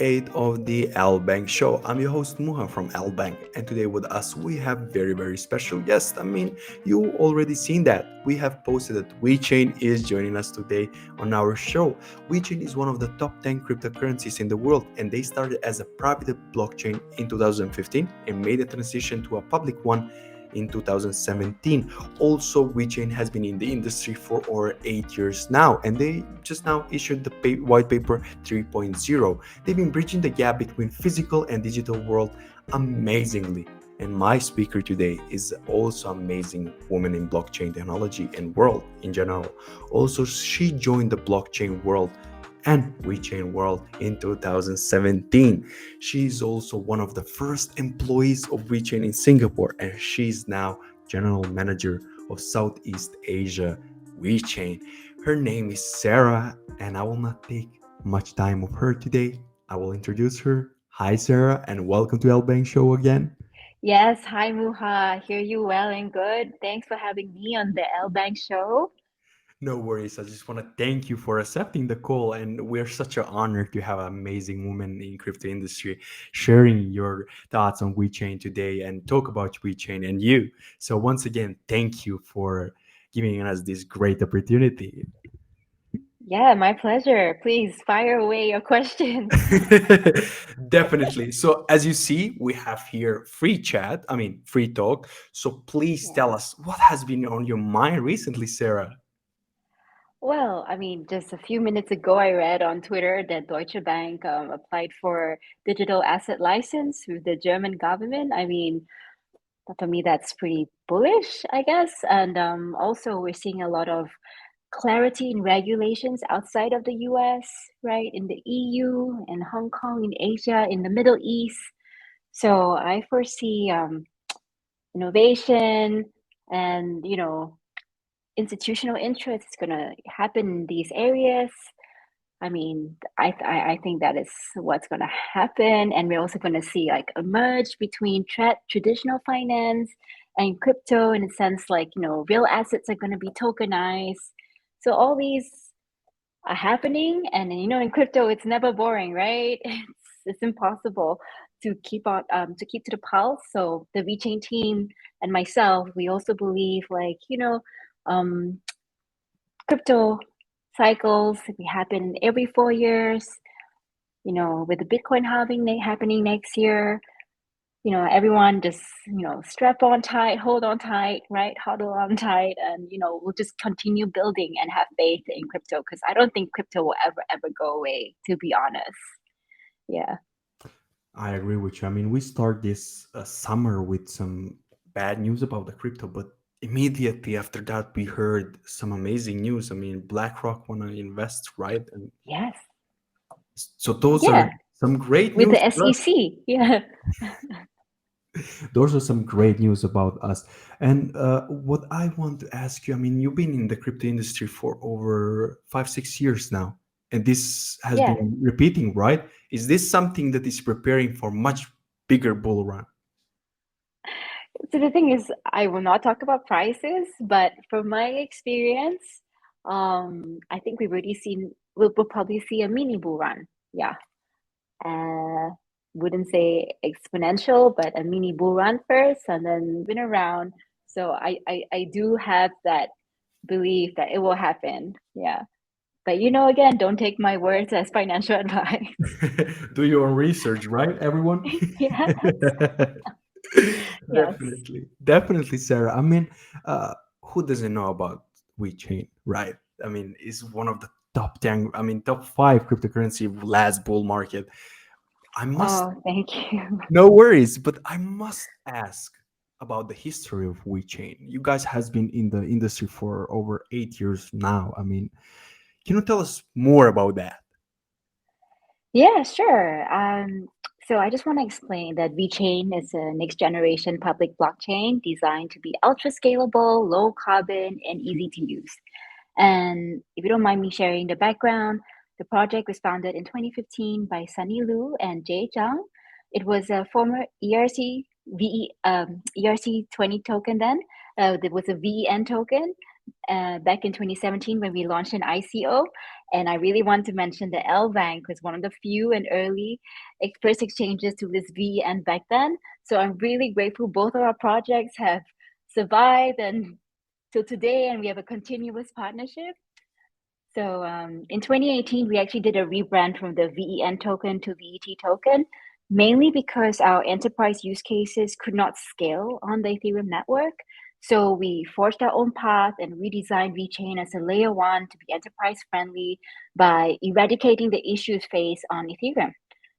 Eight of the LBank Show. I'm your host Muha from LBank, and today with us we have very special guest. You already seen that. We have posted that VeChain is joining us today on our show. VeChain is one of the top 10 cryptocurrencies in the world, and they started as a private blockchain in 2015 and made a transition to a public one in 2017. Also, VeChain has been in the industry for over 8 years now, and they just now issued the white paper 3.0. They've been bridging the gap between physical and digital world amazingly. And my speaker today is also amazing woman in blockchain technology and world in general. Also, she joined the blockchain world and VeChain world in 2017. She's also one of the first employees of VeChain in Singapore, and she's now general manager of Southeast Asia VeChain. Her name is Sarah, and I will not take much time of her today. I will introduce her. Hi, Sarah, and welcome to LBank Show again. Yes, hi Muha. Hear you well and good. Thanks for having me on the LBank Show. No worries. I just want to thank you for accepting the call, and we're such an honor to have an amazing woman in crypto industry sharing your thoughts on VeChain today and talk about VeChain and you. So once again, thank you for giving us this great opportunity. Yeah, my pleasure. Please fire away your questions. Definitely. So as you see, we have here free chat. Free talk. So please Yeah. tell us what has been on your mind recently, Sarah. Well, just a few minutes ago, I read on Twitter that Deutsche Bank applied for digital asset license with the German government. For me, that's pretty bullish, I guess. And also, we're seeing a lot of clarity in regulations outside of the US, right? In the EU, in Hong Kong, in Asia, in the Middle East. So I foresee innovation and, institutional interest is going to happen in these areas. I think that is what's going to happen. And we're also going to see like a merge between traditional finance and crypto in a sense, like, real assets are going to be tokenized. So all these are happening. And, in crypto, it's never boring, right? It's impossible to keep on, to keep to the pulse. So the VeChain team and myself, we also believe like, um, crypto cycles we happen every 4 years, with the Bitcoin halving happening next year, everyone just, strap on tight, hold on tight, right? Huddle on tight, and, we'll just continue building and have faith in crypto because I don't think crypto will ever go away, to be honest. Yeah. I agree with you. We start this summer with some bad news about the crypto, but immediately after that, we heard some amazing news. BlackRock want to invest, right? And Yes. so those are Yeah. some great With news the for us. SEC. Yeah. Those are some great news about us. And what I want to ask you, you've been in the crypto industry for over 5, 6 years now, and this has Yeah. been repeating, right? Is this something that is preparing for much bigger bull run? So the thing is, I will not talk about prices, but from my experience, I think we'll probably see a mini bull run. Yeah. Uh, wouldn't say exponential, but a mini bull run first and then been around. So I do have that belief that it will happen. Yeah. But again, don't take my words as financial advice. Do your own research, right, everyone? Yes. Yes. Definitely, Sarah. Who doesn't know about VeChain, right? It's one of the top 10, top five cryptocurrency last bull market. I must, Oh, thank you. no worries, but I must ask about the history of VeChain. You guys has been in the industry for over 8 years now. Can you tell us more about that? Yeah, sure. So I just want to explain that VeChain is a next generation public blockchain designed to be ultra scalable, low carbon, and easy to use. And if you don't mind me sharing the background, the project was founded in 2015 by Sunny Lu and Jay Zhang. It was a former ERC20 token then. There was a VEN token back in 2017 when we launched an ICO. And I really want to mention that LBank was one of the few and early first exchanges to list VN back then. So I'm really grateful both of our projects have survived and till today, and we have a continuous partnership. So in 2018, we actually did a rebrand from the VEN token to VET token, mainly because our enterprise use cases could not scale on the Ethereum network. So we forged our own path and redesigned VeChain as a layer one to be enterprise friendly by eradicating the issues faced on Ethereum.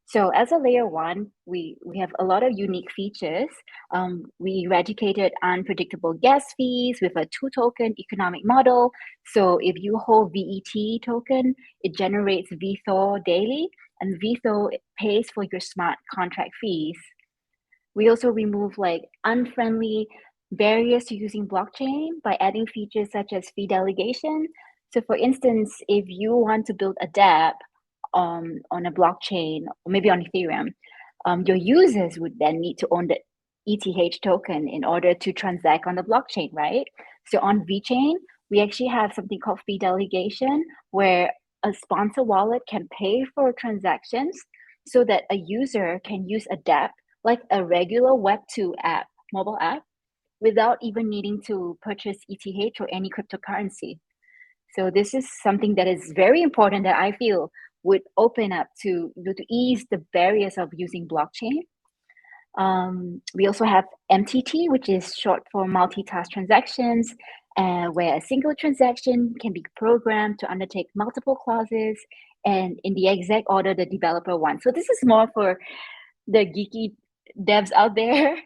So as a layer one, we have a lot of unique features. We eradicated unpredictable gas fees with a two token economic model. So if you hold VET token, it generates VTHOR daily, and VTHOR pays for your smart contract fees. We also remove like unfriendly barriers to using blockchain by adding features such as fee delegation. So for instance, if you want to build a dApp on a blockchain, or maybe on Ethereum, your users would then need to own the ETH token in order to transact on the blockchain, right? So on VeChain, we actually have something called fee delegation, where a sponsor wallet can pay for transactions so that a user can use a dApp like a regular Web2 app, mobile app, without even needing to purchase ETH or any cryptocurrency. So this is something that is very important that I feel would open up to ease the barriers of using blockchain. We also have MTT, which is short for multitask transactions, where a single transaction can be programmed to undertake multiple clauses and in the exact order the developer wants. So this is more for the geeky devs out there.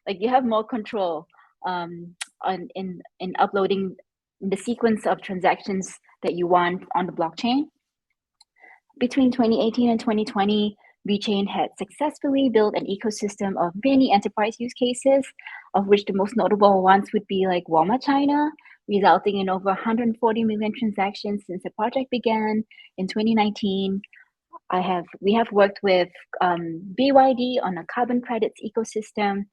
Like you have more control in uploading the sequence of transactions that you want on the blockchain. Between 2018 and 2020, VeChain had successfully built an ecosystem of many enterprise use cases, of which the most notable ones would be like Walmart China, resulting in over 140 million transactions since the project began in 2019. We have worked with BYD on a carbon credits ecosystem.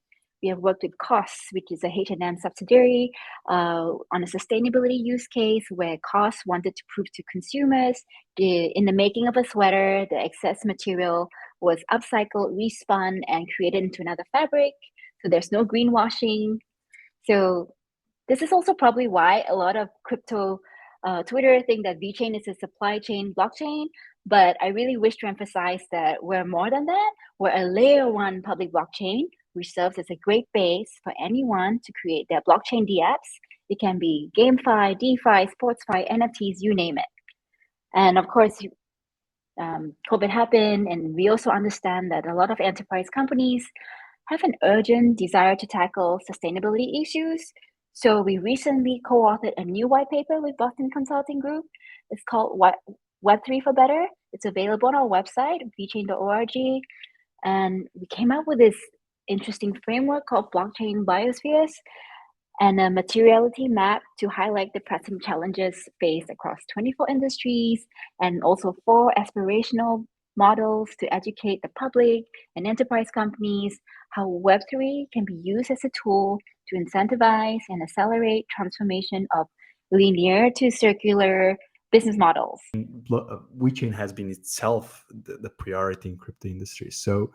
We have worked with COS, which is a H&M subsidiary, on a sustainability use case where COS wanted to prove to consumers in the making of a sweater, the excess material was upcycled, respun, and created into another fabric. So there's no greenwashing. So this is also probably why a lot of crypto Twitter think that VeChain is a supply chain blockchain, but I really wish to emphasize that we're more than that. We're a layer one public blockchain, which serves as a great base for anyone to create their blockchain dApps. It can be GameFi, DeFi, SportsFi, NFTs, you name it. And of course, COVID happened, and we also understand that a lot of enterprise companies have an urgent desire to tackle sustainability issues. So we recently co-authored a new white paper with Boston Consulting Group. It's called Web3 for Better. It's available on our website, vechain.org. And we came up with this interesting framework called Blockchain Biospheres and a materiality map to highlight the pressing challenges faced across 24 industries, and also 4 aspirational models to educate the public and enterprise companies how Web3 can be used as a tool to incentivize and accelerate transformation of linear to circular business models. WeChain has been itself the priority in crypto industry. So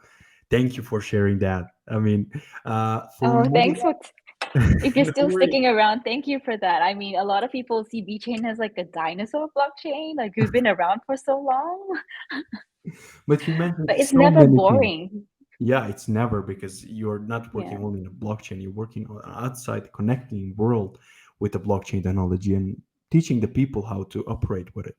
thank you for sharing that. I mean, for Thanks more, for if you're still more, sticking around, thank you for that. I mean, a lot of people see VeChain as like a dinosaur blockchain, like we've been around for so long, but you mentioned but it's so never many things. boring. Yeah, it's never, because you're not Yeah, working only in a blockchain, you're working outside, connecting world with the blockchain technology and teaching the people how to operate with it.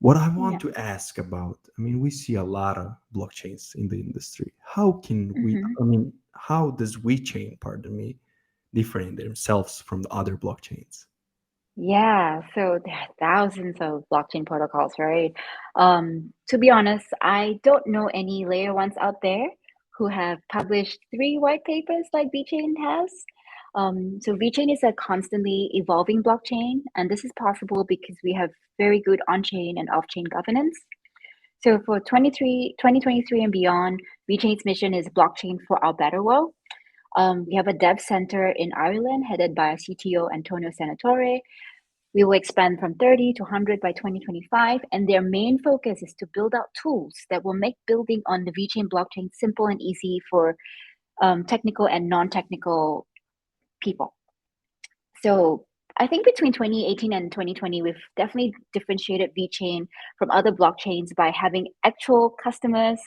What I want yeah. to ask about, I mean, we see a lot of blockchains in the industry. How can we, Hmm. I mean, how does WeChain, pardon me, different themselves from the other blockchains? Yeah, so there are thousands of blockchain protocols, right? To be honest, I don't know any layer ones out there who have published 3 white papers like VeChain has. So VeChain is a constantly evolving blockchain, and this is possible because we have very good on-chain and off-chain governance. So for 2023 and beyond, VeChain's mission is blockchain for our better world. We have a dev center in Ireland headed by CTO Antonio Senatore, We will expand from 30 to 100 by 2025, and their main focus is to build out tools that will make building on the VeChain blockchain simple and easy for technical and non-technical people. So I think between 2018 and 2020, we've definitely differentiated VeChain from other blockchains by having actual customers,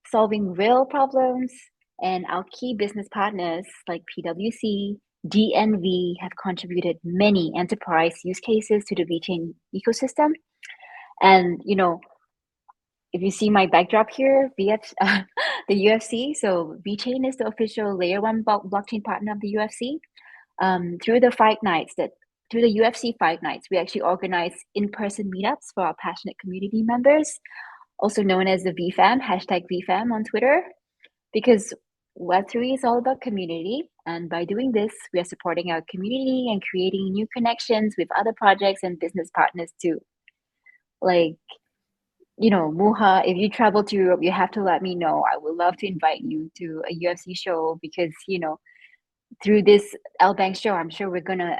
solving real problems, and our key business partners like PwC, DNV have contributed many enterprise use cases to the VeChain ecosystem. And if you see my backdrop here, the UFC. So VeChain is the official layer one blockchain partner of the UFC. Through the UFC fight nights, we actually organize in-person meetups for our passionate community members, also known as the VFam, hashtag VFam on Twitter, because Web3 is all about community. And by doing this, we are supporting our community and creating new connections with other projects and business partners too. Like, Muha, if you travel to Europe, you have to let me know. I would love to invite you to a UFC show because, through this LBank show, I'm sure we're going to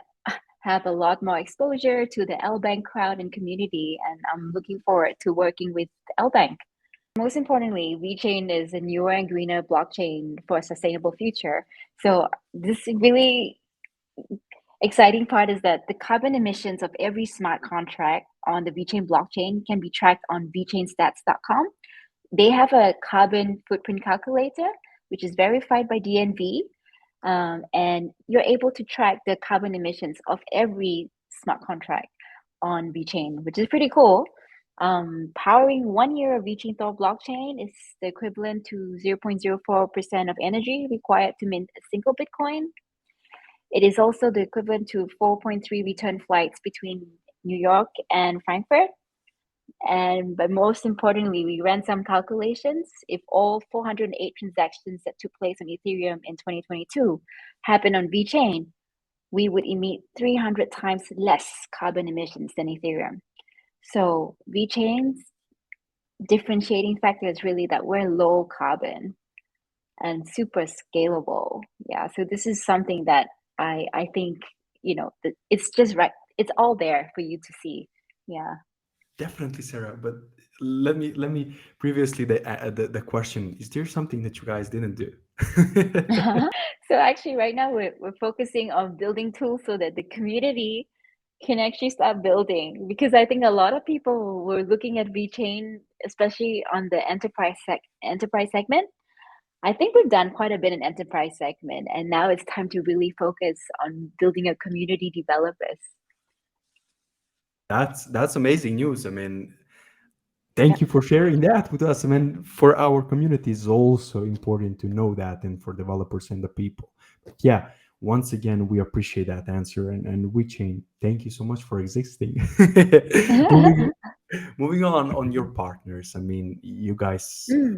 have a lot more exposure to the LBank crowd and community. And I'm looking forward to working with LBank. Most importantly, VeChain is a newer and greener blockchain for a sustainable future. So this really exciting part is that the carbon emissions of every smart contract on the VeChain blockchain can be tracked on VeChainStats.com. They have a carbon footprint calculator, which is verified by DNV. And you're able to track the carbon emissions of every smart contract on VeChain, which is pretty cool. Powering 1 year of VeChain Thor blockchain is the equivalent to 0.04% of energy required to mint a single Bitcoin. It is also the equivalent to 4.3 return flights between New York and Frankfurt. But most importantly, we ran some calculations. If all 408 transactions that took place on Ethereum in 2022 happened on VeChain, we would emit 300 times less carbon emissions than Ethereum. So VeChain's differentiating factor is really that we're low carbon and super scalable. Yeah, so this is something that I think, it's just right. It's all there for you to see. Yeah. Definitely, Sarah. But let me previously the question: is there something that you guys didn't do? So actually right now we're focusing on building tools so that the community can actually start building, because I think a lot of people were looking at VeChain, especially on the enterprise segment. I think we've done quite a bit in enterprise segment, and now it's time to really focus on building a community developers. That's amazing news. I mean, thank Yep. you for sharing that with us. I mean, for our community is also important to know that, and for developers and the people. But yeah, once again, we appreciate that answer, and WeChain, thank you so much for existing. moving moving on your partners. I mean, you guys Mm.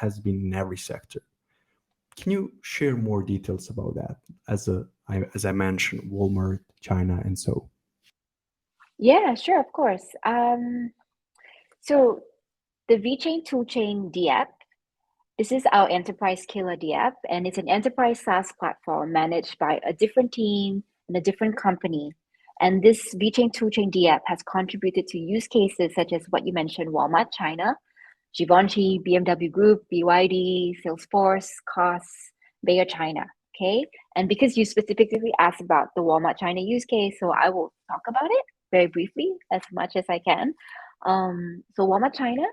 has been in every sector. Can you share more details about that? As I mentioned, Walmart, China, and so. Yeah, sure, of course. So the VeChain toolchain DApp, this is our enterprise killer DApp, and it's an enterprise SaaS platform managed by a different team and a different company. And this VeChain toolchain DApp has contributed to use cases such as what you mentioned, Walmart China, Givenchy, BMW Group, BYD, Salesforce, COS, Bayer China. Okay. And because you specifically asked about the Walmart China use case, so I will talk about it very briefly as much as I can. So Walmart China,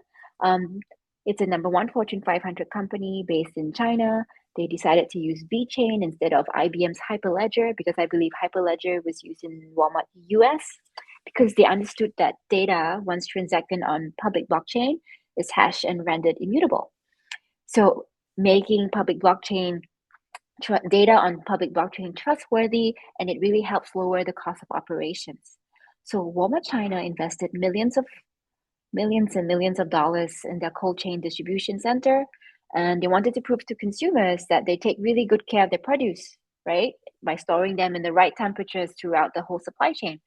um, it's a number one Fortune 500 company based in China. They decided to use VeChain instead of IBM's Hyperledger, because I believe Hyperledger was used in Walmart US, because they understood that data, once transacted on public blockchain, is hashed and rendered immutable. So making public blockchain data on public blockchain trustworthy, and it really helps lower the cost of operations. So Walmart China invested millions and millions of dollars in their cold chain distribution center, and they wanted to prove to consumers that they take really good care of their produce, right? By storing them in the right temperatures throughout the whole supply chain,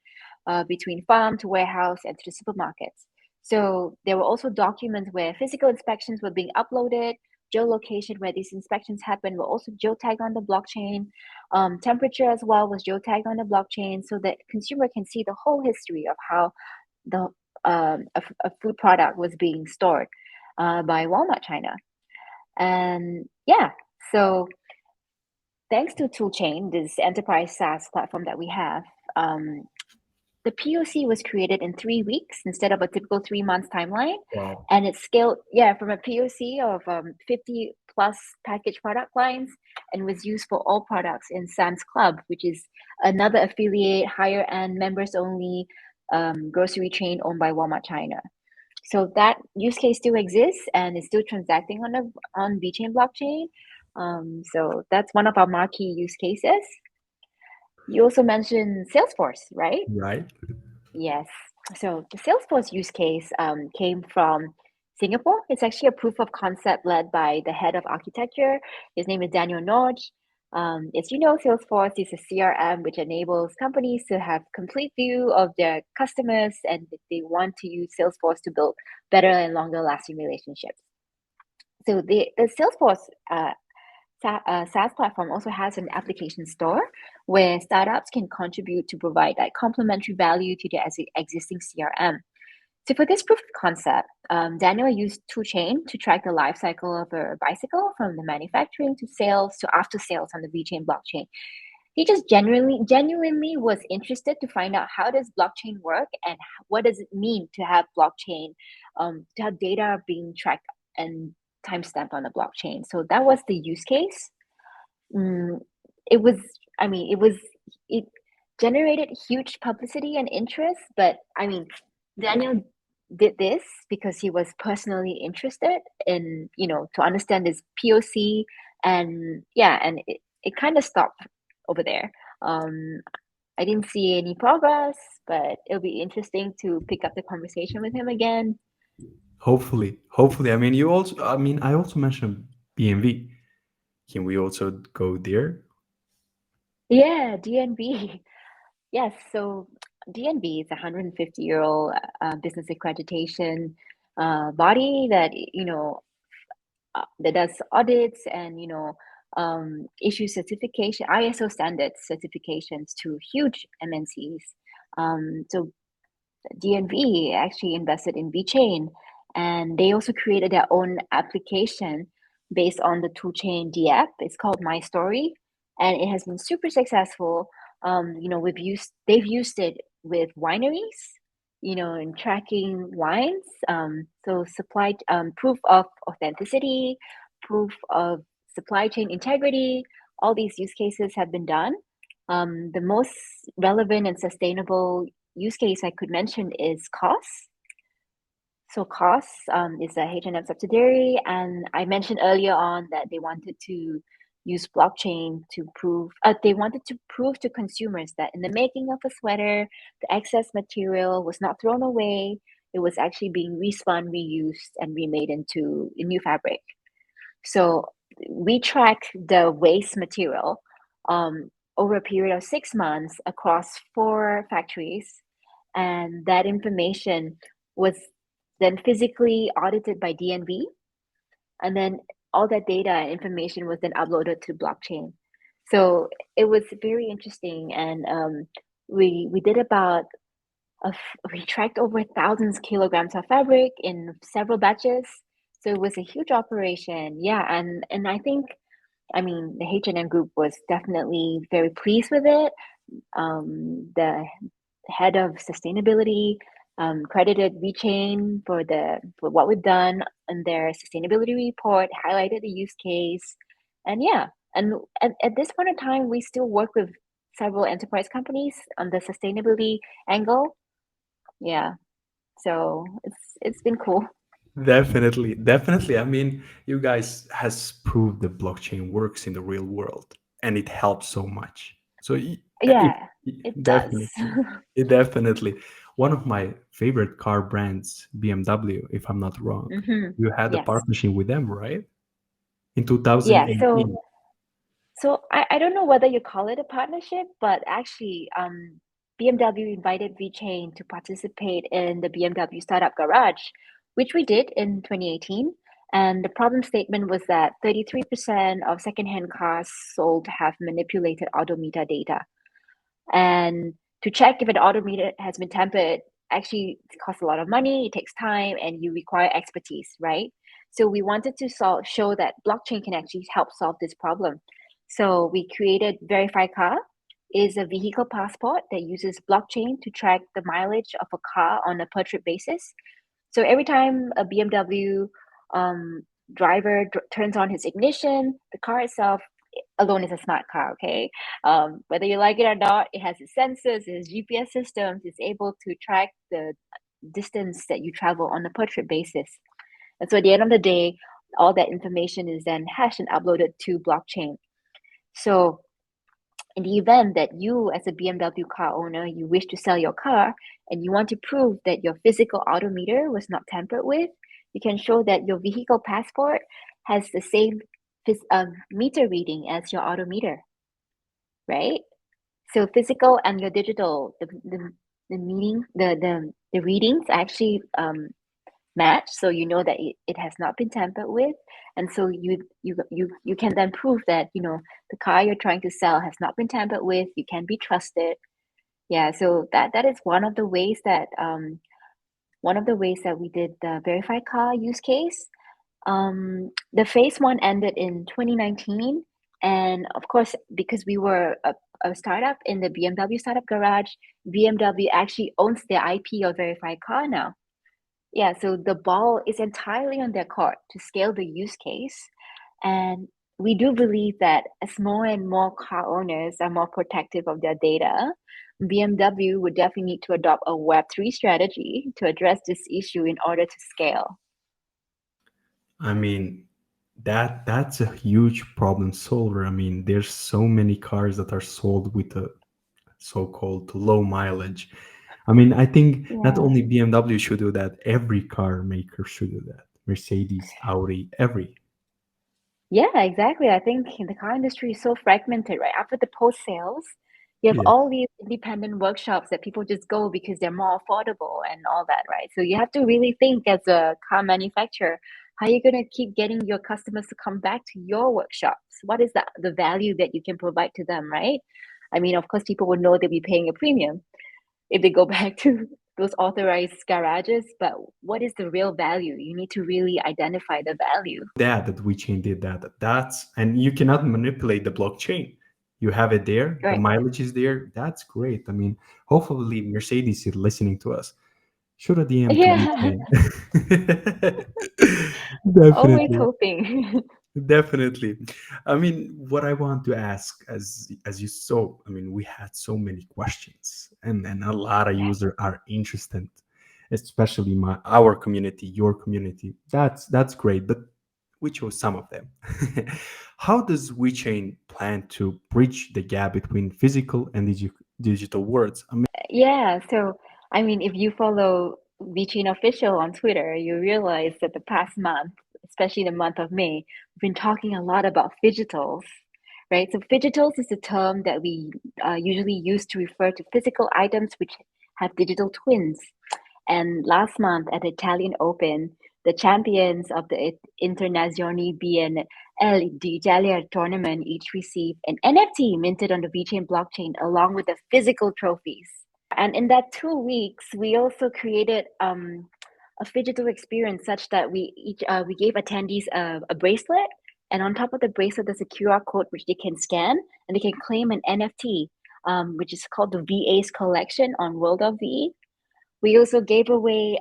between farm to warehouse and to the supermarkets. So there were also documents where physical inspections were being uploaded, geolocation where these inspections happen were also geotagged on the blockchain. Temperature as well was geotagged on the blockchain, so that consumer can see the whole history of how the a food product was being stored by Walmart China. And yeah, so thanks to Toolchain, this enterprise SaaS platform that we have, the POC was created in 3 weeks instead of a typical 3 month timeline. Wow. And it scaled, yeah, from a POC of 50 plus package product lines, and was used for all products in Sam's Club, which is another affiliate, higher end, members only grocery chain owned by Walmart China. So that use case still exists and is still transacting on VeChain blockchain. So that's one of our marquee use cases. You also mentioned Salesforce, right? Right. Yes. So the Salesforce use case came from Singapore. It's actually a proof of concept led by the head of architecture. His name is Daniel Norge. As you know, Salesforce is a CRM which enables companies to have complete view of their customers, and they want to use Salesforce to build better and longer lasting relationships. So the Salesforce SaaS platform also has an application store where startups can contribute to provide like complementary value to their existing CRM. So for this proof of concept, Daniel used Toolchain to track the life cycle of a bicycle from the manufacturing to sales to after sales on the VeChain blockchain. He just genuinely was interested to find out how does blockchain work and what does it mean to have blockchain, to have data being tracked and timestamped on the blockchain. So that was the use case. It was, I mean, it generated huge publicity and interest, but I mean, Daniel did this because he was personally interested in, to understand this POC, and yeah, and it kind of stopped over there. I didn't see any progress, but it'll be interesting to pick up the conversation with him again. Hopefully. I mean, I also mentioned BMV. Can we also go there? Yeah, DNB. Yes, so DNB is a 150-year-old business accreditation body that that does audits and issues certification, ISO standards certifications to huge MNCs. So DNV actually invested in VeChain, and they also created their own application based on the Toolchain D app. It's called My Story, and it has been super successful. They've used it with wineries, in tracking wines. So supply proof of authenticity, proof of supply chain integrity. All these use cases have been done. The most relevant and sustainable use case I could mention is costs. So costs is a H&M subsidiary, and I mentioned earlier on that they wanted to use blockchain to prove. They wanted to prove to consumers that in the making of a sweater, the excess material was not thrown away. It was actually being respun, reused, and remade into a new fabric. So we track the waste material over a period of 6 months across 4 factories, and that information was then physically audited by DNV, and then all that data and information was then uploaded to blockchain. So it was very interesting, and we did about we tracked over thousands kilograms of fabric in several batches. So it was a huge operation. Yeah, and I think, I mean, the H&M group was definitely very pleased with it. The head of sustainability credited VeChain for what we've done in their sustainability report, highlighted the use case, and yeah, and at this point in time, we still work with several enterprise companies on the sustainability angle. Yeah, so it's been cool. Definitely. I mean, you guys has proved that blockchain works in the real world, and it helps so much. So Yeah, it does. definitely, it definitely. One of my favorite car brands, BMW, if I'm not wrong, you had a Yes. partnership with them, right? In Yeah. So 2018. I don't know whether you call it a partnership, but actually, BMW invited VeChain to participate in the BMW Startup Garage, which we did in 2018. And the problem statement was that 33% of secondhand cars sold have manipulated odometer data. And to check if an odometer has been tampered, actually it costs a lot of money, it takes time, and you require expertise, right? So we wanted to show that blockchain can actually help solve this problem. So we created Verify Car. Is a vehicle passport that uses blockchain to track the mileage of a car on a per trip basis. So every time a BMW um, driver turns on his ignition, the car itself alone is a smart car, okay? Whether you like it or not, it has its sensors, its GPS systems, it's able to track the distance that you travel on a per trip basis. And so at the end of the day, all that information is then hashed and uploaded to blockchain. So in the event that you, as a BMW car owner, you wish to sell your car and you want to prove that your physical odometer was not tampered with, you can show that your vehicle passport has the same meter reading as your odometer, right? So physical and your digital, the readings actually match, so you know that it has not been tampered with, and so you can then prove that the car you're trying to sell has not been tampered with. You can be trusted. Yeah, so that is one of the ways that we did the verified car use case. The phase one ended in 2019, and of course, because we were a startup in the BMW startup garage, BMW actually owns their IP of verified car now. Yeah, so the ball is entirely on their court to scale the use case. And we do believe that as more and more car owners are more protective of their data, BMW would definitely need to adopt a Web3 strategy to address this issue in order to scale. I mean, that's a huge problem solver. I mean, there's so many cars that are sold with a so-called low mileage. I mean, I think not Yeah. only BMW should do that, every car maker should do that. Mercedes, Audi, every. Yeah, exactly. I think the car industry is so fragmented, right? After the post sales, you have Yeah. all these independent workshops that people just go because they're more affordable and all that, right? So you have to really think as a car manufacturer, how are you going to keep getting your customers to come back to your workshops? What is the value that you can provide to them, right? I mean, of course, people would know they'll be paying a premium if they go back to those authorized garages, but what is the real value? You need to really identify the value. That VeChain did that. That's and you cannot manipulate the blockchain. You have it there. The Right. mileage is there. That's great. I mean, hopefully Mercedes is listening to us. Shoot a DM to Yeah. VeChain. Always Definitely. hoping. Definitely. I mean, what I want to ask, as you saw, I mean, we had so many questions, and a lot of Right. users are interested, especially our community, your community. That's great, but we chose some of them. How does WeChain plan to bridge the gap between physical and digital worlds? I mean, Yeah, so I mean, if you follow VeChain Official on Twitter, you realize that the past month, especially the month of May, we've been talking a lot about phygitals, right? So phygitals is a term that we usually use to refer to physical items which have digital twins. And last month at the Italian Open, the champions of the Internazioni BNL d'Italia tournament each received an NFT minted on the VeChain blockchain along with the physical trophies. And in that 2 weeks, we also created a phygital experience such that we gave attendees a bracelet, and on top of the bracelet, there's a QR code which they can scan and they can claim an NFT, which is called the VA's collection on World of VE. We also gave away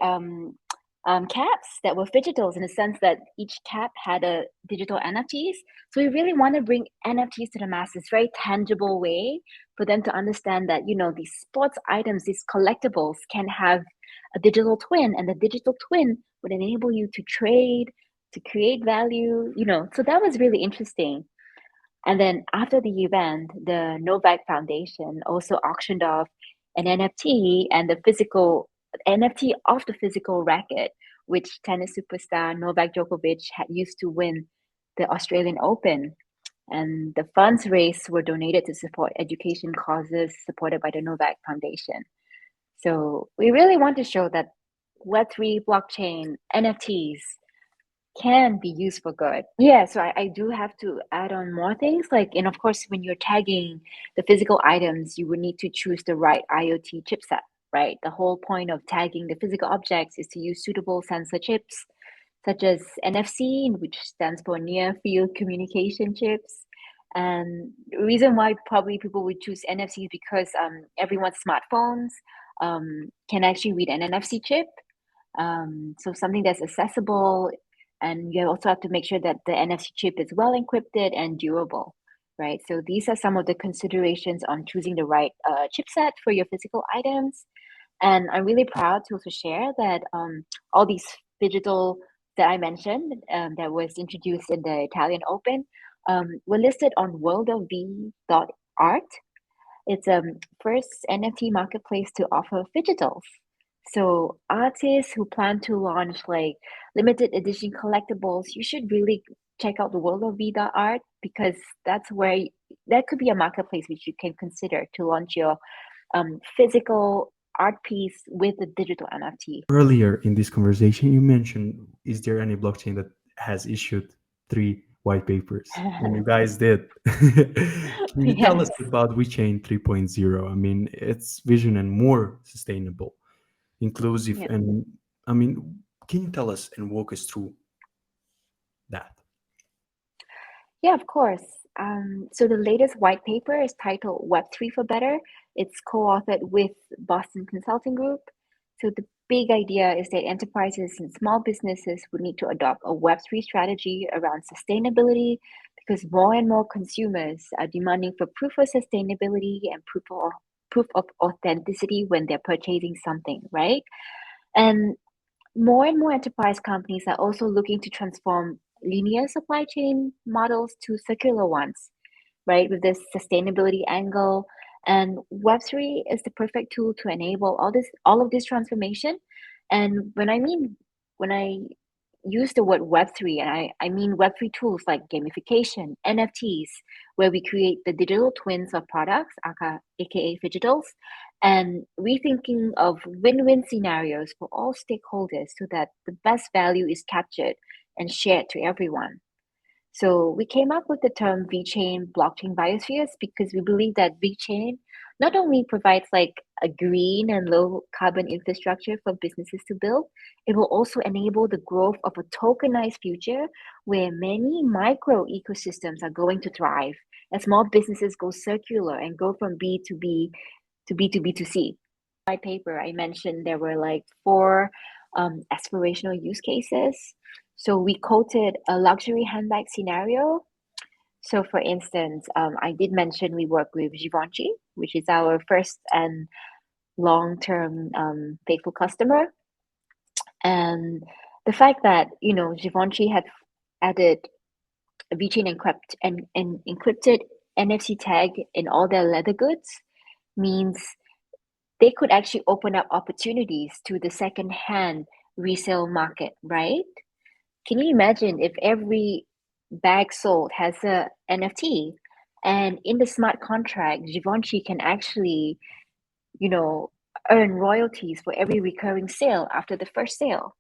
caps that were phygitals in the sense that each cap had a digital NFTs. So we really want to bring NFTs to the masses, very tangible way for them to understand that, these sports items, these collectibles can have a digital twin, and the digital twin would enable you to trade, to create value, So that was really interesting. And then after the event, the Novak Foundation also auctioned off an NFT and the physical NFT of the physical racket, which tennis superstar Novak Djokovic had used to win the Australian Open. And the funds raised were donated to support education causes supported by the Novak Foundation. So we really want to show that Web3 blockchain, NFTs, can be used for good. Yeah, so I do have to add on more things. Like, and of course, when you're tagging the physical items, you would need to choose the right IoT chipset, right? The whole point of tagging the physical objects is to use suitable sensor chips, such as NFC, which stands for Near Field Communication chips. And the reason why probably people would choose NFC is because everyone's smartphones can actually read an NFC chip. So something that's accessible, and you also have to make sure that the NFC chip is well encrypted and durable, right? So these are some of the considerations on choosing the right chipset for your physical items. And I'm really proud to also share that all these digital that I mentioned that was introduced in the Italian Open were listed on worldofv.art. It's a first NFT marketplace to offer digitals. So artists who plan to launch like limited edition collectibles, you should really check out the world of V.art, because that's where that could be a marketplace which you can consider to launch your physical art piece with the digital NFT. Earlier in this conversation, you mentioned, is there any blockchain that has issued three white papers? And you guys did. Can you tell us Yes. about VeChain 3.0? I mean, its vision and more sustainable, inclusive, Yeah. and I mean, can you tell us and walk us through that? Yeah, of course. So the latest white paper is titled Web3 for Better. It's co-authored with Boston Consulting Group. So the big idea is that enterprises and small businesses would need to adopt a Web3 strategy around sustainability, because more and more consumers are demanding for proof of sustainability and proof of authenticity when they're purchasing something, right? And more enterprise companies are also looking to transform linear supply chain models to circular ones, right? With this sustainability angle. And Web3 is the perfect tool to enable all of this transformation. And when I use the word Web3, and I mean Web3 tools like gamification, NFTs, where we create the digital twins of products, aka digitals, and rethinking of win-win scenarios for all stakeholders so that the best value is captured and shared to everyone. So we came up with the term VeChain blockchain biospheres because we believe that VeChain not only provides like a green and low carbon infrastructure for businesses to build, it will also enable the growth of a tokenized future where many micro ecosystems are going to thrive as more businesses go circular and go from B to B to B to B to C. White paper, I mentioned there were like four aspirational use cases. So we quoted a luxury handbag scenario. So for instance, I did mention we work with Givenchy, which is our first and long-term faithful customer. And the fact that, Givenchy had added a VeChain and encrypted NFC tag in all their leather goods means they could actually open up opportunities to the second-hand resale market, right? Can you imagine if every bag sold has a NFT, and in the smart contract, Givenchy can actually, you know, earn royalties for every recurring sale after the first sale,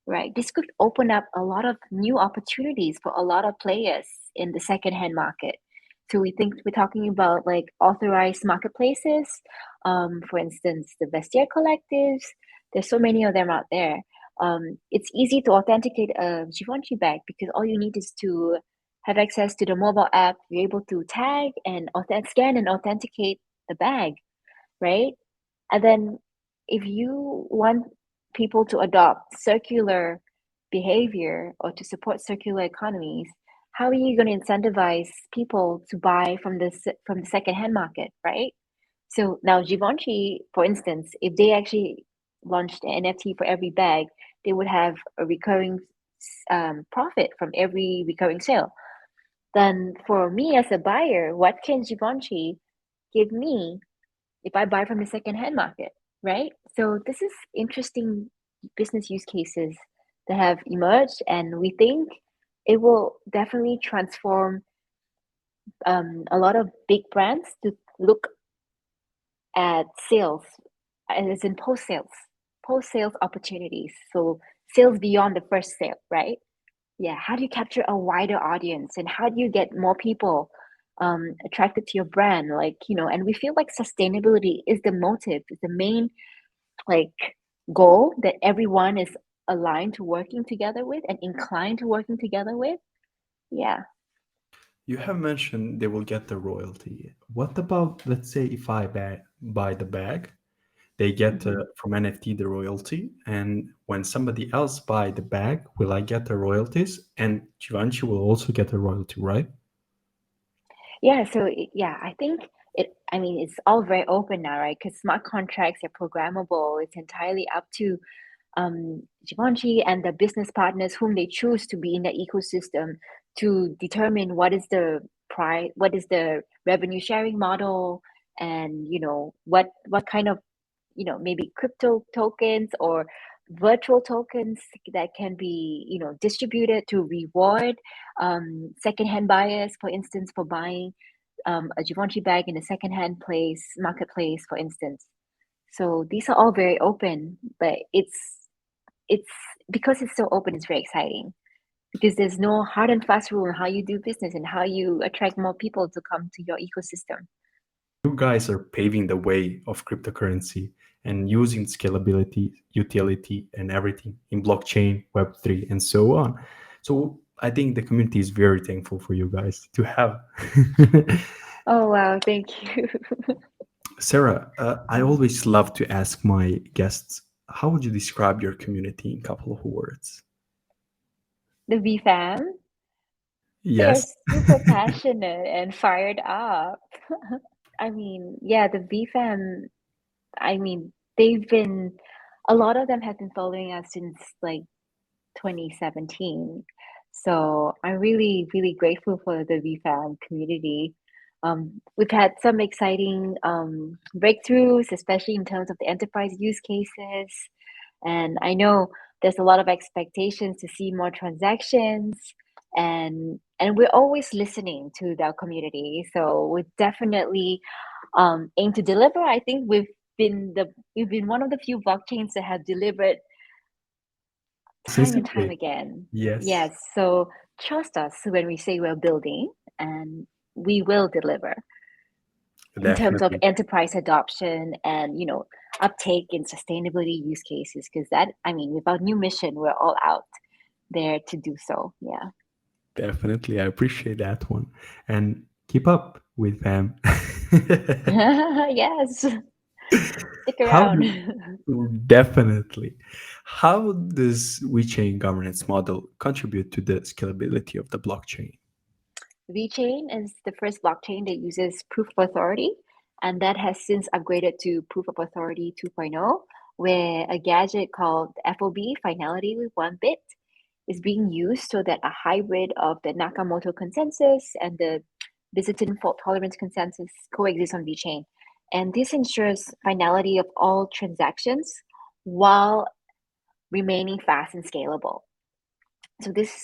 right? This could open up a lot of new opportunities for a lot of players in the secondhand market. So we think we're talking about like authorized marketplaces, for instance, the Vestiaire collectives. There's so many of them out there. It's easy to authenticate a Givenchy bag because all you need is to have access to the mobile app. You're able to tag and scan and authenticate the bag, right? And then if you want people to adopt circular behavior or to support circular economies, how are you going to incentivize people to buy from the secondhand market, right? So now Givenchy, for instance, if they actually launched an NFT for every bag, they would have a recurring profit from every recurring sale. Then for me as a buyer, what can Givenchy give me if I buy from the secondhand market, right? So this is interesting business use cases that have emerged, and we think it will definitely transform a lot of big brands to look at sales, as in post sales opportunities. So sales beyond the first sale, right? yeah, how do you capture a wider audience and how do you get more people attracted to your brand? Like, and we feel like sustainability is the motive, is the main like goal that everyone is aligned to working together with and inclined to working together with. Yeah. You have mentioned they will get the royalty. What about, let's say, if I buy the bag, they get Mhm. from NFT the royalty, and when somebody else buy the bag, will I get the royalties? And Givenchy will also get the royalty, right? Yeah, so yeah, I think I mean, it's all very open now, right? Because smart contracts are programmable. It's entirely up to Givenchy and the business partners whom they choose to be in the ecosystem to determine what is the revenue sharing model, and what kind of maybe crypto tokens or virtual tokens that can be distributed to reward secondhand buyers, for instance, for buying a Givenchy bag in a secondhand marketplace, for instance. So these are all very open, but it's because it's so open, it's very exciting because there's no hard and fast rule on how you do business and how you attract more people to come to your ecosystem. You guys are paving the way of cryptocurrency and using scalability, utility, and everything in blockchain, Web3, and so on. So I think the community is very thankful for you guys to have. Oh wow, thank you. Sarah, I always love to ask my guests, how would you describe your community in a couple of words? The V fam, they're Yes. super passionate and fired up. I mean, yeah, the V fam, I mean, a lot of them have been following us since like 2017. So I'm really, really grateful for the VFam community. We've had some exciting breakthroughs, especially in terms of the enterprise use cases. And I know there's a lot of expectations to see more transactions, and we're always listening to the community. So we definitely aim to deliver. I think we've been one of the few blockchains that have delivered time and time Consistently. again. Yes, Yes, so trust us when we say we're building, and we will deliver in terms of definitely. enterprise adoption and uptake in sustainability use cases. Because I mean, with our new mission, we're all out there to do so. Yeah. Definitely. I appreciate that one. And keep up with them. Yes. Stick How around. do definitely. How does WeChain governance model contribute to the scalability of the blockchain? VeChain is the first blockchain that uses proof of authority, and that has since upgraded to proof of authority 2.0, where a gadget called FOB, finality with one bit, is being used so that a hybrid of the Nakamoto consensus and the Byzantine fault tolerance consensus coexist on VeChain. And this ensures finality of all transactions while remaining fast and scalable. So this is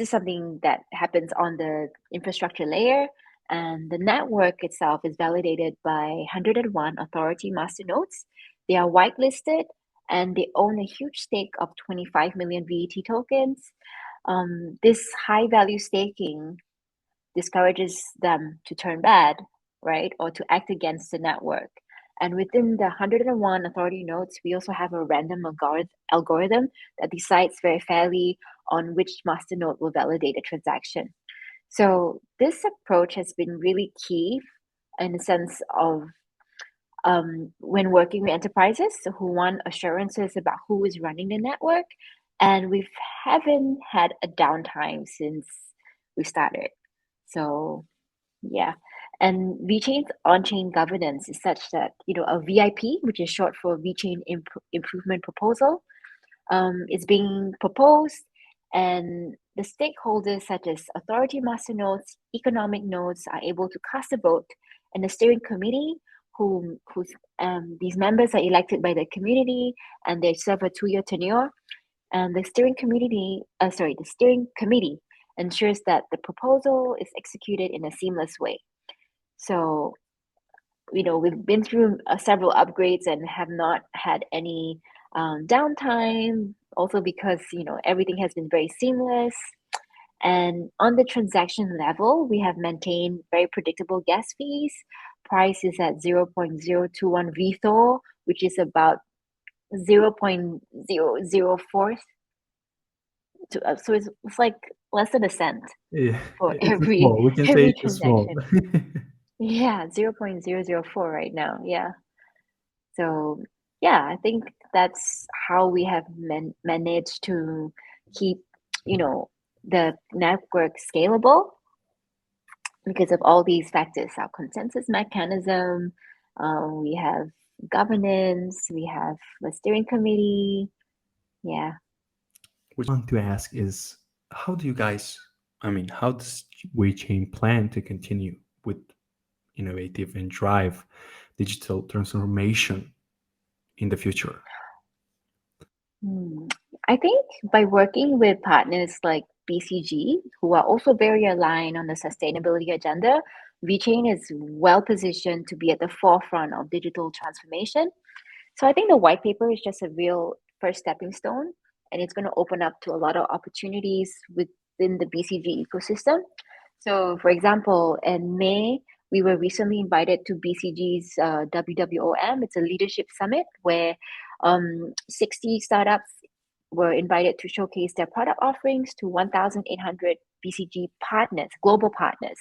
something that happens on the infrastructure layer, and the network itself is validated by 101 authority masternodes. They are whitelisted and they own a huge stake of 25 million VET tokens. This high value staking discourages them to turn bad, right? Or to act against the network. And within the 101 authority nodes, we also have a random algorithm that decides very fairly on which masternode will validate a transaction. So this approach has been really key in the sense of when working with enterprises who want assurances about who is running the network. And we haven't had a downtime since we started. So yeah. And VeChain's on-chain governance is such that, a VIP, which is short for VeChain Improvement Proposal, is being proposed, and the stakeholders such as authority masternodes, economic nodes are able to cast a vote, and the steering committee, whose these members are elected by the community, and they serve a 2-year tenure. And the steering committee ensures that the proposal is executed in a seamless way. So, we've been through several upgrades and have not had any downtime also because, everything has been very seamless. And on the transaction level, we have maintained very predictable gas fees. Price is at 0.021 VTHO, which is about 0.004. So it's like less than a cent Yeah, for it's a every small. We can say every it's a small. transaction. Yeah, 0.004 right now. Yeah. So yeah, I think that's how we have managed to keep, the network scalable because of all these factors. Our consensus mechanism, we have governance, we have the steering committee. Yeah. Which I want to ask is, how do you guys, how does WeChain plan to continue with innovative and drive digital transformation in the future? Hmm. I think by working with partners like BCG, who are also very aligned on the sustainability agenda, VeChain is well positioned to be at the forefront of digital transformation. So I think the white paper is just a real first stepping stone, and it's going to open up to a lot of opportunities within the BCG ecosystem. So, for example, in May, we were recently invited to BCG's WWOM. It's a leadership summit where 60 startups were invited to showcase their product offerings to 1,800 BCG partners, global partners.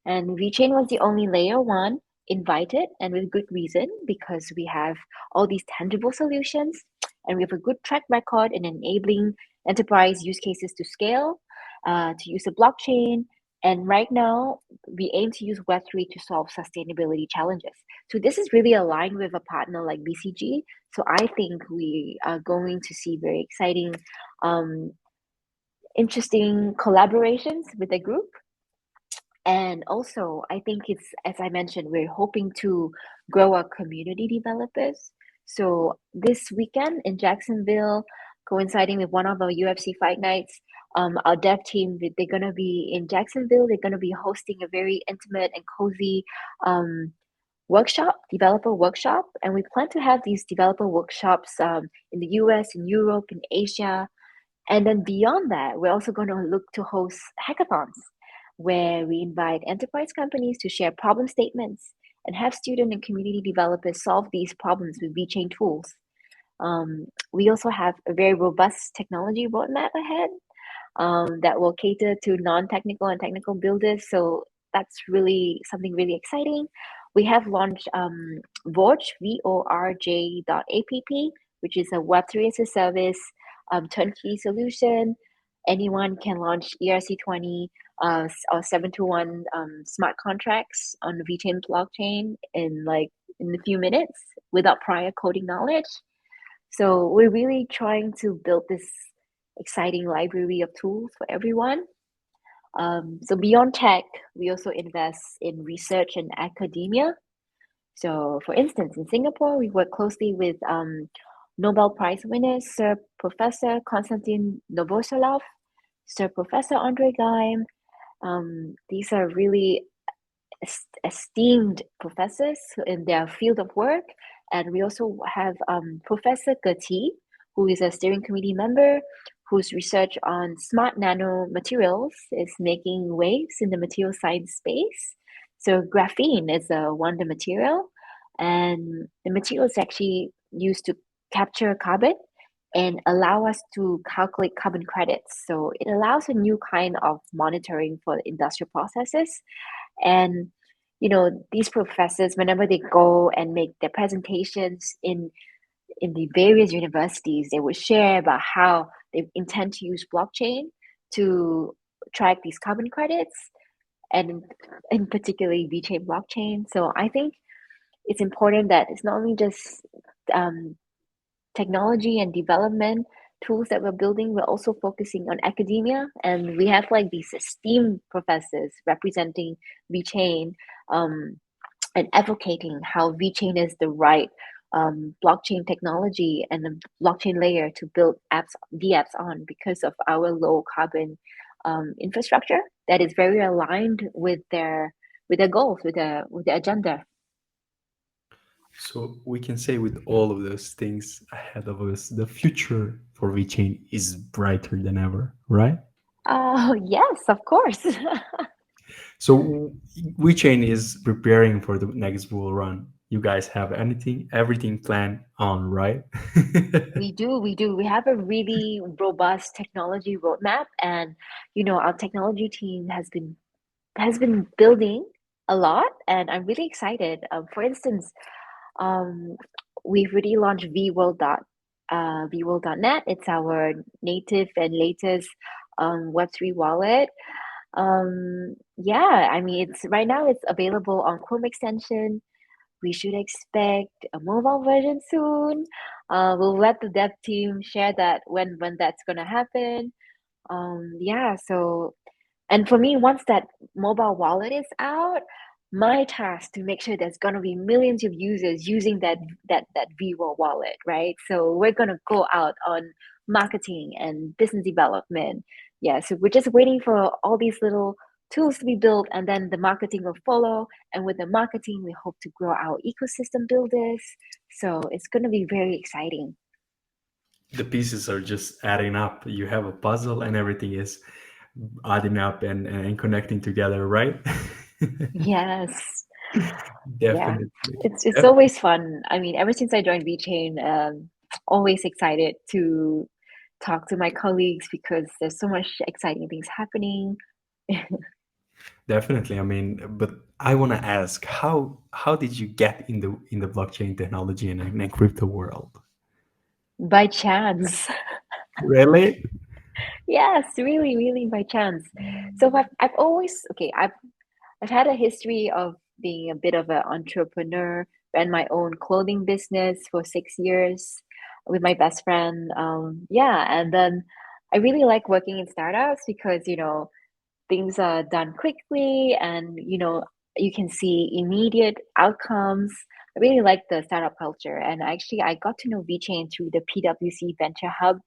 And VeChain was the only layer one invited, and with good reason, because we have all these tangible solutions and we have a good track record in enabling enterprise use cases to scale, to use the blockchain. And right now, we aim to use Web3 to solve sustainability challenges. So this is really aligned with a partner like BCG. So I think we are going to see very exciting, um, interesting collaborations with the group. And also, I think it's, as I mentioned, we're hoping to grow our community developers. So this weekend in Jacksonville, coinciding with one of our UFC fight nights, our dev team, they're going to be in Jacksonville. They're going to be hosting a very intimate and cozy developer workshop. And we plan to have these developer workshops in the US, in Europe, in Asia, and then beyond that, we're also going to look to host hackathons where we invite enterprise companies to share problem statements and have student and community developers solve these problems with VeChain tools. We also have a very robust technology roadmap ahead that will cater to non-technical and technical builders. So that's really something really exciting. We have launched Vorj, VORJ.app, which is a Web3 as a service turnkey solution. Anyone can launch ERC20 or 721 smart contracts on the VeChain blockchain in a few minutes without prior coding knowledge. So we're really trying to build this exciting library of tools for everyone. So beyond tech, we also invest in research and academia. So for instance, in Singapore, we work closely with Nobel Prize winners, Sir Professor Konstantin Novoselov, Sir Professor Andre Geim. These are really esteemed professors in their field of work. And we also have Professor Gati, who is a steering committee member, whose research on smart nanomaterials is making waves in the material science space. So graphene is a wonder material, and the material is actually used to capture carbon and allow us to calculate carbon credits. So it allows a new kind of monitoring for industrial processes. And these professors, whenever they go and make their presentations in the various universities, they would share about how they intend to use blockchain to track these carbon credits, and in particularly VeChain blockchain. So I think it's important that it's not only just technology and development tools that we're building, we're also focusing on academia, and we have like these esteemed professors representing VeChain, and advocating how VeChain is the right blockchain technology and the blockchain layer to build apps on, because of our low carbon infrastructure that is very aligned with their goals, with the agenda. So we can say with all of those things ahead of us, the future for VeChain is brighter than ever, right? Oh, yes, of course. So VeChain is preparing for the next bull run. You guys have everything planned on, right? We do, we do. We have a really robust technology roadmap, and our technology team has been building a lot, and I'm really excited. For instance, um, we've already launched vworld.net. It's our native and latest Web3 wallet. Yeah, I mean, it's right now it's available on Chrome extension. We should expect a mobile version soon. We'll let the dev team share that when that's gonna happen. Yeah, so and for me, once that mobile wallet is out, my task to make sure there's gonna be millions of users using that Vivo wallet, right? So we're gonna go out on marketing and business development. Yeah, so we're just waiting for all these little tools to be built, and then the marketing will follow. And with the marketing, we hope to grow our ecosystem builders. So it's gonna be very exciting. The pieces are just adding up. You have a puzzle and everything is adding up and connecting together, right? Yes. Yeah, Definitely. it's always fun. I mean, ever since I joined VeChain, always excited to talk to my colleagues because there's so much exciting things happening. Definitely. I mean, but I want to ask, how did you get in the blockchain technology and in crypto world? By chance. Really? Yes, really, really by chance. So I've always okay, I've had a history of being a bit of an entrepreneur, ran my own clothing business for 6 years with my best friend. Yeah, and then I really like working in startups because, things are done quickly and, you can see immediate outcomes. I really like the startup culture. And actually, I got to know VeChain through the PwC Venture Hub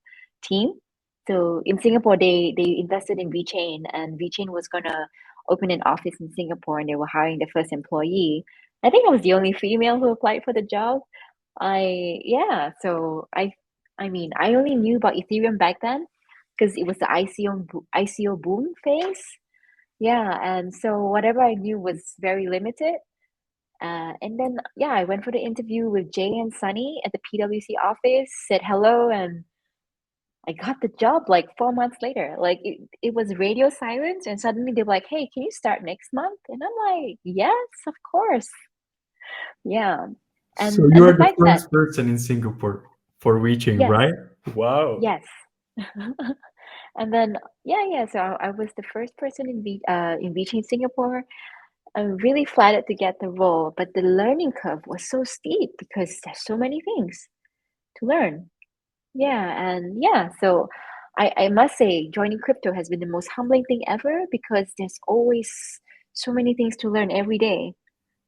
team. So in Singapore, they invested in VeChain, and VeChain was gonna open an office in Singapore, and they were hiring the first employee. I think I was the only female who applied for the job. Yeah, so I mean, I only knew about Ethereum back then because it was the ICO boom phase. Yeah, and so whatever I knew was very limited. And then yeah, I went for the interview with Jay and Sunny at the PwC office, said hello, and I got the job like 4 months later. Like it was radio silence, and suddenly they were like, "Hey, can you start next month?" And I'm like, "Yes, of course." Yeah, So and the you're the fact that first person in Singapore for reaching, yes, right? Wow. yes, and then yeah, yeah. So I was the first person in VeChain Singapore. I'm really flattered to get the role, but the learning curve was so steep because there's so many things to learn. Yeah, and yeah, so I must say joining crypto has been the most humbling thing ever because there's always so many things to learn every day,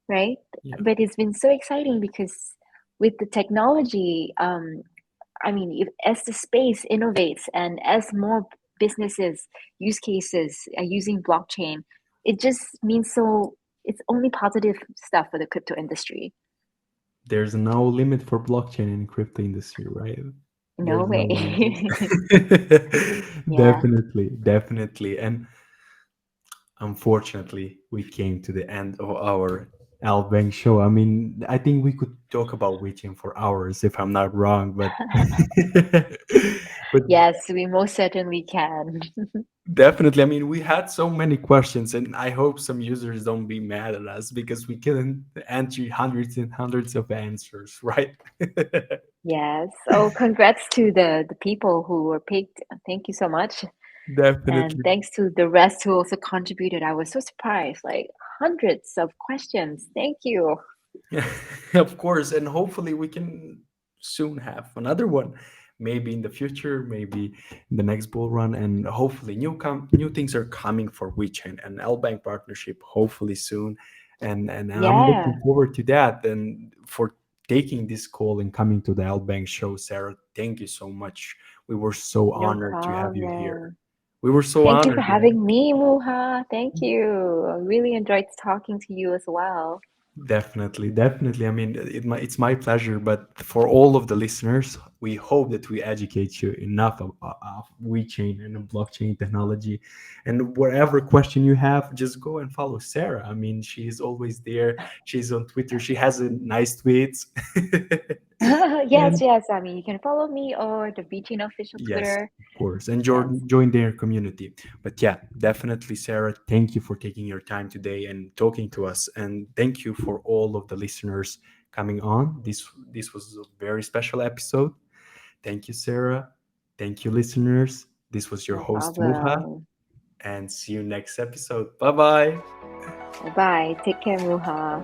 right? Yeah. But it's been so exciting because with the technology, I mean, as the space innovates and as more businesses, use cases are using blockchain, it just means so it's only positive stuff for the crypto industry. There's no limit for blockchain in crypto industry, right? No There's no way. limit. Yeah. Definitely, definitely. And unfortunately, we came to the end of our LBank show. I mean, I think we could talk about witching for hours if I'm not wrong, but but Yes, we most certainly can. definitely. I mean, we had so many questions, and I hope some users don't be mad at us because we couldn't answer hundreds and hundreds of answers, right? Yes. Oh, congrats to the people who were picked. Thank you so much. And Definitely. thanks to the rest who also contributed. I was so surprised, like hundreds of questions. Thank you. Of course, and hopefully we can soon have another one. Maybe in the future, maybe in the next bull run, and hopefully new things are coming for WeChain and LBank partnership. Hopefully soon, and I'm looking Yeah, forward to that. And for taking this call and coming to the LBank show, Sarah, thank you so much. We were so no honored to have you here. problem. We were so Thank you for honored. Yeah. having me, Muha. Thank you. I really enjoyed talking to you as well. Definitely, definitely. I mean, it's my pleasure. But for all of the listeners, we hope that we educate you enough of WeChain and blockchain technology. And whatever question you have, just go and follow Sarah. I mean, she's always there. She's on Twitter. She has a nice tweets. Yes, And yes. I mean, you can follow me or the VeChain official yes, Twitter. of course, and Yes. join their community. But yeah, definitely, Sarah. Thank you for taking your time today and talking to us, and thank you for all of the listeners coming on. This was a very special episode. Thank you, Sarah. Thank you, listeners. This was your No host Muha, problem. and see you next episode. Bye bye. Bye bye. Take care, Ruha.